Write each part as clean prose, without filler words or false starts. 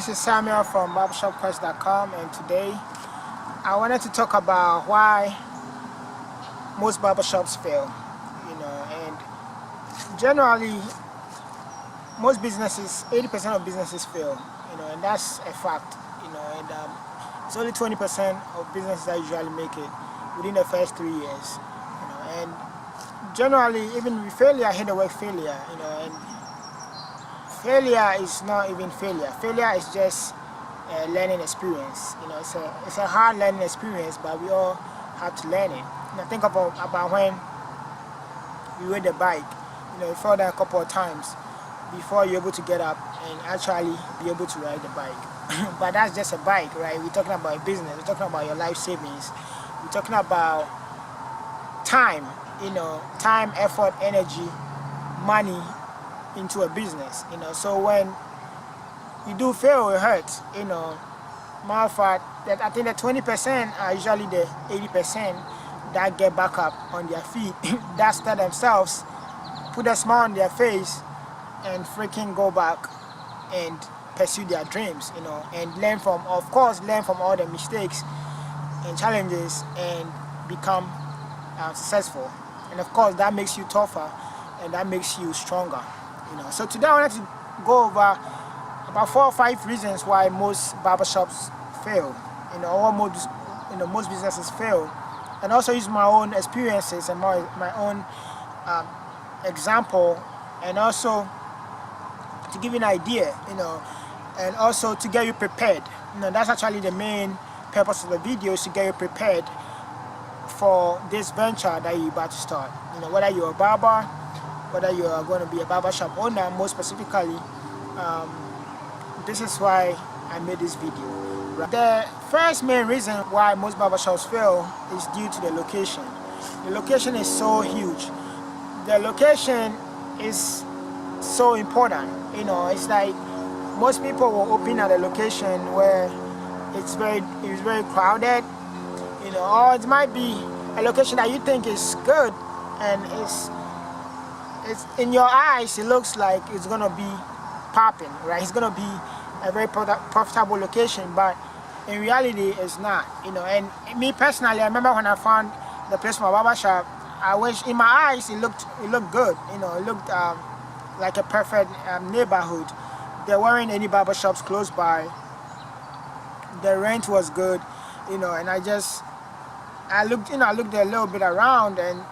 This is Samuel from barbershopquest.com, and today I wanted to talk about why most barbershops fail. And generally most businesses, 80% of businesses fail. And that's a fact. And it's only 20% of businesses that usually make it within the first 3 years. And generally, even with failure, I hate the word failure. And failure is not even failure. Failure is just a learning experience. It's a hard learning experience, but we all have to learn it. Think about when you rode the bike. You fall down a couple of times before you're able to get up and actually be able to ride the bike. But that's just a bike, right? We're talking about a business. We're talking about your life savings. We're talking about time. Time, effort, energy, money into a business. So when you do fail, it hurts. Matter of fact, I think the 20% are usually the 80% that get back up on their feet, that start themselves, put a smile on their face, and freaking go back and pursue their dreams. And learn from all the mistakes and challenges and become successful. And of course, that makes you tougher and that makes you stronger. So today I wanted to go over about 4 or 5 reasons why most barbershops fail, or most businesses fail, and also use my own experiences and my own example, and also to give you an idea, and also to get you prepared. That's actually the main purpose of the video, is to get you prepared for this venture that you're about to start. Whether you're a barber, whether you are going to be a barbershop owner, more specifically, this is why I made this video. The first main reason why most barbershops fail is due to the location. The location is so huge. The location is so important. It's like most people will open at a location where it's very crowded, or it might be a location that you think is good and it's in your eyes, it looks like it's gonna be popping, right? It's gonna be a very profitable location, but in reality, it's not. And me personally, I remember when I found the place for my barbershop, I wish in my eyes it looked good. It looked like a perfect neighborhood. There weren't any barbershops close by. The rent was good, and I looked a little bit around and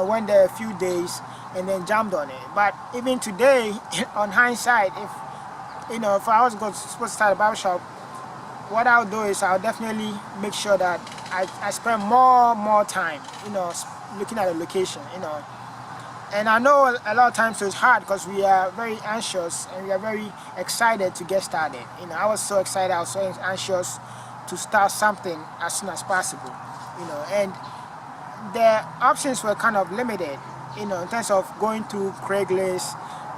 went there a few days and then jumped on it. But even today, on hindsight, if I was supposed to start a barbershop, what I'll do is I'll definitely make sure that I spend more time, looking at the location, And I know a lot of times it's hard because we are very anxious and we are very excited to get started. I was so excited, I was so anxious to start something as soon as possible, And the options were kind of limited, in terms of going through Craigslist,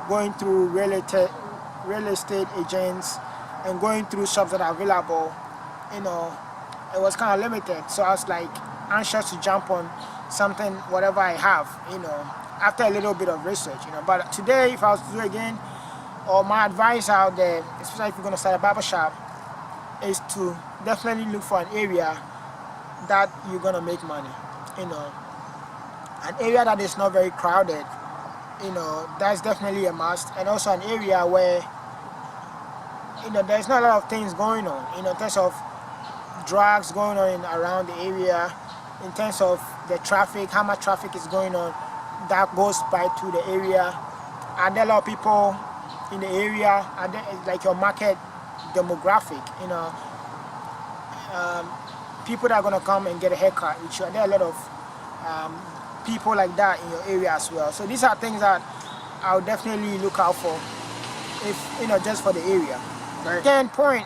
going through real estate agents, and going through shops that are available. It was kind of limited. So I was like anxious to jump on something, whatever I have, after a little bit of research, But today, if I was to do it again, or my advice out there, especially if you're going to start a barbershop, is to definitely look for an area that you're going to make money, An area that is not very crowded, that's definitely a must. And also an area where, there's not a lot of things going on, in terms of drugs going on around the area, in terms of the traffic, how much traffic is going on that goes by to the area. Are there a lot of people in the area? Are there, like your market demographic, people that are going to come and get a haircut with you? Are there a lot of people like that in your area as well? So these are things that I'll definitely look out for, if just for the area. Right.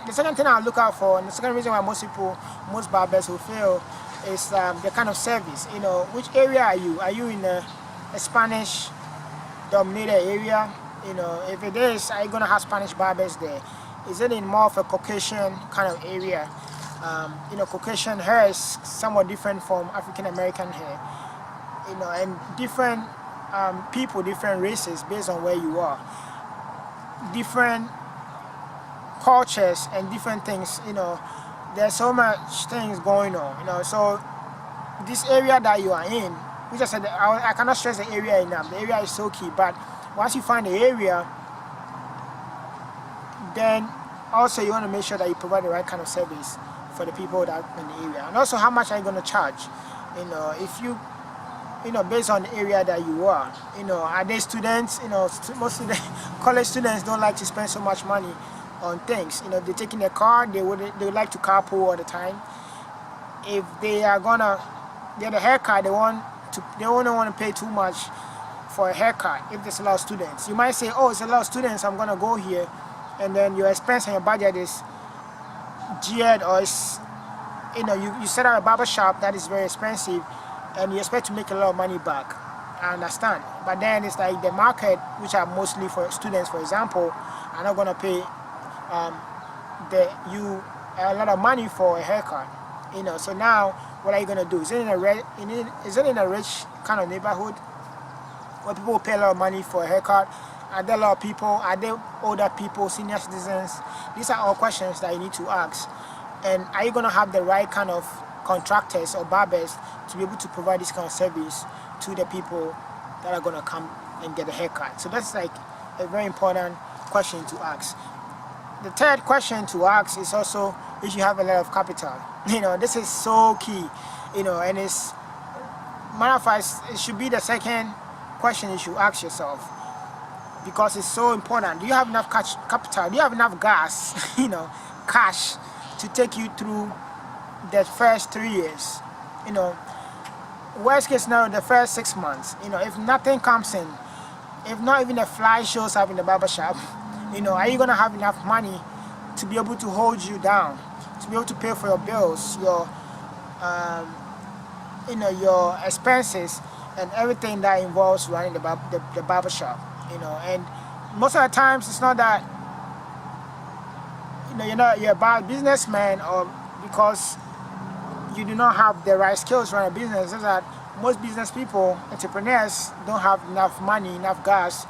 The second thing I'll look out for, and the second reason why most barbers will fail, is the kind of service. Which area are you? Are you in a Spanish dominated area? If it is, are you gonna have Spanish barbers there? Is it in more of a Caucasian kind of area? Caucasian hair is somewhat different from African American hair. And different people, different races based on where you are. Different cultures and different things. There's so much things going on. So this area that you are in, which I said, I cannot stress the area enough. The area is so key. But once you find the area, then also you want to make sure that you provide the right kind of service for the people that are in the area. And also, how much are you going to charge? If you based on the area that you are, are they students? Most of the college students don't like to spend so much money on things. If they're taking a car, they would like to carpool all the time. If they are gonna get a haircut, they won't want to pay too much for a haircut. If there's a lot of students, you might say, oh, it's a lot of students, I'm gonna go here, and then your expense and your budget is geared, or it's you set up a barbershop that is very expensive and you expect to make a lot of money back. I understand, but then it's like the market, which are mostly for students, for example, are not going to pay you a lot of money for a haircut. So now what are you going to do? Is it in a rich kind of neighborhood where people pay a lot of money for a haircut? Are there a lot of people? Are there older people, senior citizens? These are all questions that you need to ask. And are you going to have the right kind of contractors or barbers to be able to provide this kind of service to the people that are going to come and get a haircut? So that's like a very important question to ask. The third question to ask is also if you have a lot of capital. This is so key. And it's, matter of fact, it should be the second question you should ask yourself, because it's so important. Do you have enough capital? Do you have enough gas, cash to take you through the first 3 years? Worst case scenario, the first 6 months. If nothing comes in, if not even a fly shows up in the barbershop, are you going to have enough money to be able to hold you down, to be able to pay for your bills, your expenses, and everything that involves running the barbershop? And most of the times it's not that you're a bad businessman, or because you do not have the right skills to run a business. It's that most business people, entrepreneurs, don't have enough money, enough gas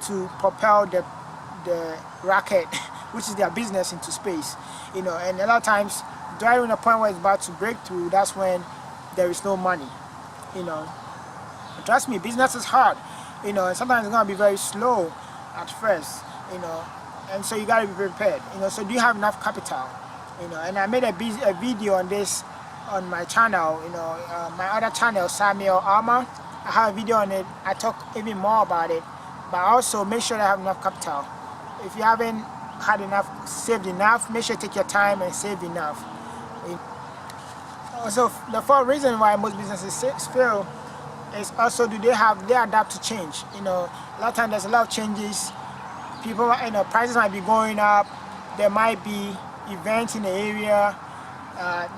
to propel the rocket, which is their business, into space. And a lot of times, during the point where it's about to break through, that's when there is no money. Trust me, business is hard. And sometimes it's gonna be very slow at first. And so you gotta be prepared. So do you have enough capital? And I made a video on this on my channel. My other channel, Samuel Armour. I have a video on it. I talk even more about it. But also make sure I have enough capital. If you haven't had enough, saved enough, make sure you take your time and save enough. So the fourth reason why most businesses fail is also they adapt to change. A lot of times there's a lot of changes. People, prices might be going up. There might be events in the area.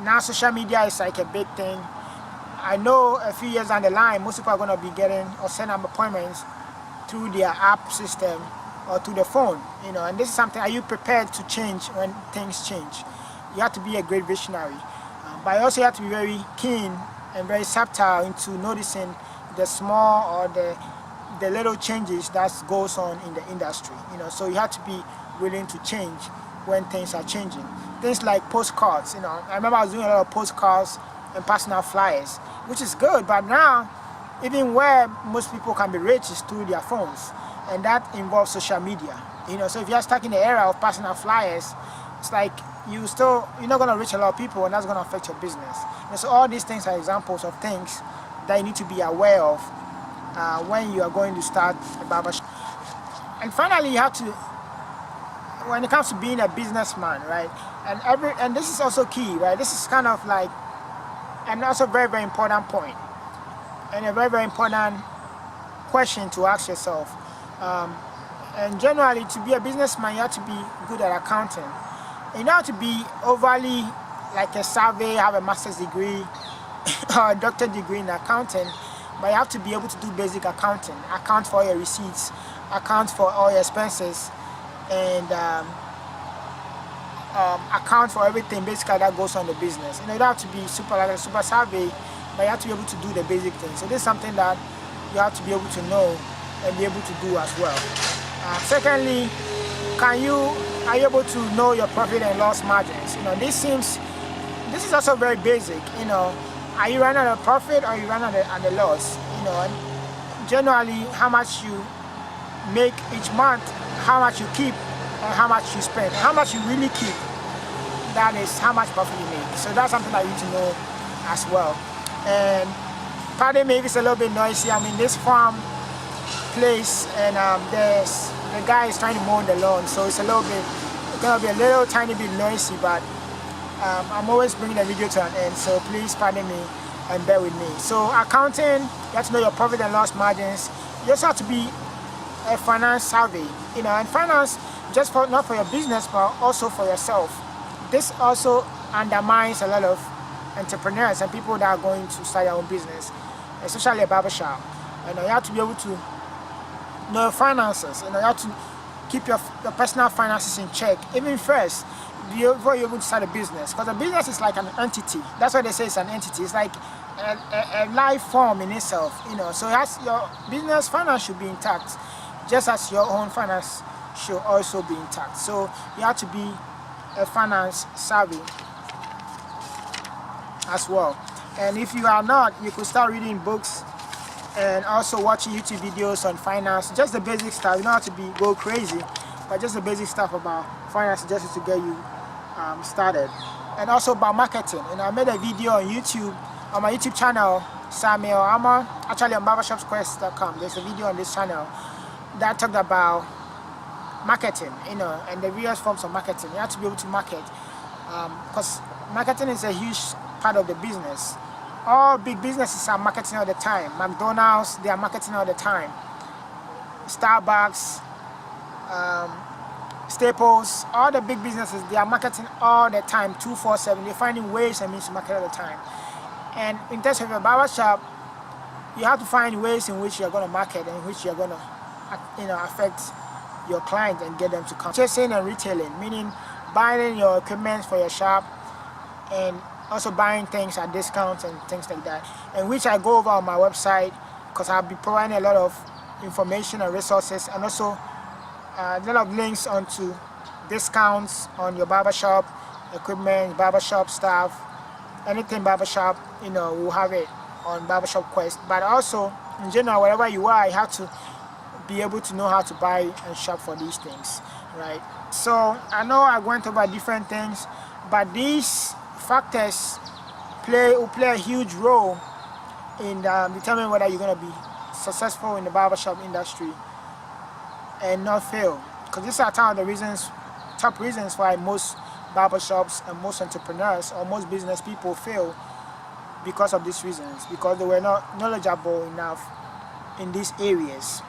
Now social media is like a big thing. I know a few years down the line, most people are going to be getting or setting up appointments through their app system or through the phone. And this is something. Are you prepared to change when things change? You have to be a great visionary, but also you have to be very keen and very subtle into noticing the small or the little changes that goes on in the industry. So you have to be willing to change when things are changing. Things like postcards. I remember I was doing a lot of postcards and passing out flyers, which is good. But now, even where most people can be rich is through their phones, and that involves social media. So if you're stuck in the era of passing out flyers, it's like you're not going to reach a lot of people, and that's going to affect your business. So all these things are examples of things that you need to be aware of when you are going to start a barbershop. And finally, you have to, when it comes to being a businessman, right? And this is also key, right? This is kind of like, and also a very, very important point, and a very, very important question to ask yourself. And generally, to be a businessman, you have to be good at accounting. You don't have to be overly like a survey, have a master's degree or a doctorate degree in accounting, but you have to be able to do basic accounting. Account for all your receipts, account for all your expenses, and account for everything basically that goes on the business. You don't have to be super savvy, but you have to be able to do the basic things. So this is something that you have to be able to know and be able to do as well. Secondly, can you are you able to know your profit and loss margins? This is also very basic. Are you running at a profit or are you running at a loss? And generally, how much you make each month, how much you keep, and how much you spend. How much you really keep, that is how much profit you make. So that's something that you need to know as well. And pardon me if it's a little bit noisy. I'm in this farm place, and the guy is trying to mow the lawn, so it's gonna be a little tiny bit noisy, but I'm always bringing the video to an end, so please pardon me and bear with me. So accounting, you have to know your profit and loss margins. You also have to be a finance savvy, and finance just not for your business but also for yourself. This also undermines a lot of entrepreneurs and people that are going to start their own business, especially a barbershop. You have to be able to know your finances. You have to keep your personal finances in check, even first, before you're able to start a business. Because a business is like an entity. That's why they say it's an entity. It's like a life form in itself. So your business finance should be intact, just as your own finance should also be intact. So you have to be a finance savvy as well. And if you are not, you could start reading books and also watching YouTube videos on finance, just the basic stuff. You don't have to go crazy, but just the basic stuff about finance just to get you started. And also about marketing. And I made a video on YouTube, on my YouTube channel, Samuel Amma, actually on barbershopquest.com. There's a video on this channel that talked about marketing, and the various forms of marketing. You have to be able to market, because marketing is a huge part of the business. All big businesses are marketing all the time. McDonald's, they are marketing all the time. Starbucks, Staples, all the big businesses, they are marketing all the time, 24/7. They're finding ways and means to market all the time. And in terms of your barbershop, you have to find ways in which you're going to market and in which you're going to affect your client and get them to come. Purchasing and retailing, meaning buying your equipment for your shop and also buying things at discounts and things like that, and which I go over on my website, because I'll be providing a lot of information and resources, and also a lot of links onto discounts on your barbershop equipment, barbershop staff, anything barbershop, we'll have it on Barbershop Quest. But also in general, wherever you are, you have to be able to know how to buy and shop for these things, right? So I know I went over different things, but these factors will play a huge role in determining whether you're going to be successful in the barbershop industry and not fail. Because these are some of the top reasons why most barbershops and most entrepreneurs or most business people fail, because of these reasons, because they were not knowledgeable enough in these areas.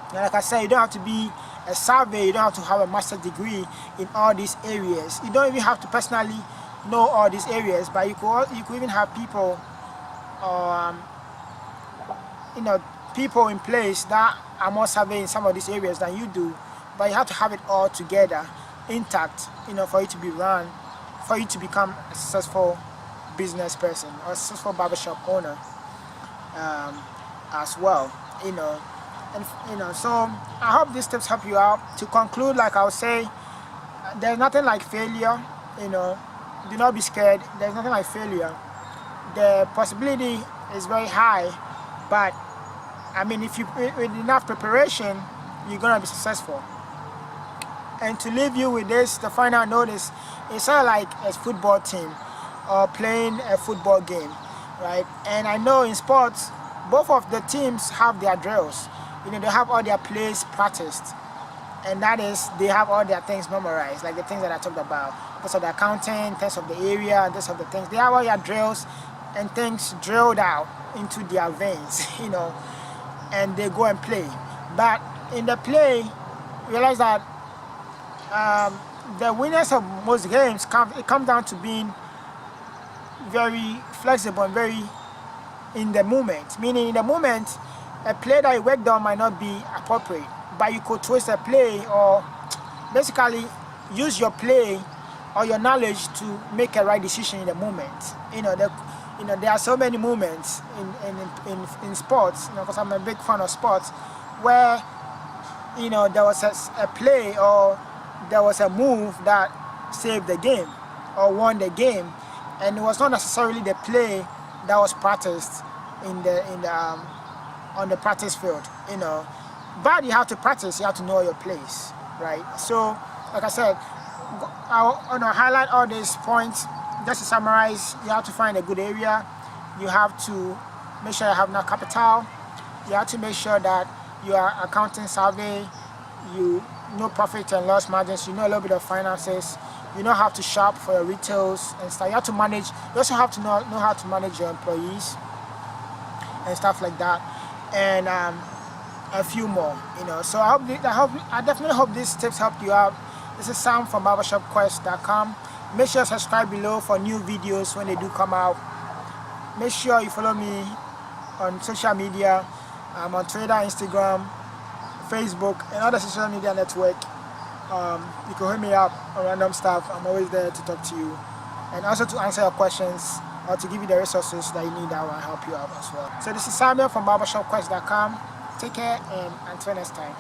And like I said, you don't have to be a survey, you don't have to have a master's degree in all these areas. You don't even have to personally know all these areas, but you could even have people, people in place that are more surveying in some of these areas than you do. But you have to have it all together, intact, for you to be run, for you to become a successful business person or a successful barbershop owner as well. And so I hope these tips help you out. To conclude, like I would say, there's nothing like failure. Do not be scared. There's nothing like failure. The possibility is very high, but I mean, if you with enough preparation, you're gonna be successful. And to leave you with this, the final notice, it's not like a football team or playing a football game, right? And I know in sports, both of the teams have their drills. They have all their plays practiced, and that is, they have all their things memorized, like the things that I talked about, in terms of the accounting, in terms of the area, in terms of the things. They have all their drills and things drilled out into their veins, and they go and play. But in the play, realize that the winners of most games come down to being very flexible and very in the moment. Meaning, in the moment, a play that you worked on might not be appropriate, but you could twist a play or basically use your play or your knowledge to make a right decision in the moment. There are so many moments in sports, because I'm a big fan of sports, where there was a play or there was a move that saved the game or won the game, and it was not necessarily the play that was practiced on the practice field, you know. But you have to practice, you have to know your place, right? So, like I said, I'll highlight all these points. Just to summarize, you have to find a good area. You have to make sure you have enough capital. You have to make sure that you are accounting savvy. You know profit and loss margins. You know a little bit of finances. You know how to shop for your retails and stuff. You have to manage. You also have to know how to manage your employees and stuff like that, and a few more. You know. So I definitely hope these tips helped you out. This is Sam from barbershopquest.com. Make sure you subscribe below for new videos when they do come out. Make sure you follow me on social media. I'm on Twitter, Instagram, Facebook, and other social media network. You can hit me up on random stuff. I'm always there to talk to you, and also to answer your questions or to give you the resources that you need that will help you out as well. So this is Samuel from barbershopquest.com. Take care, and until next time.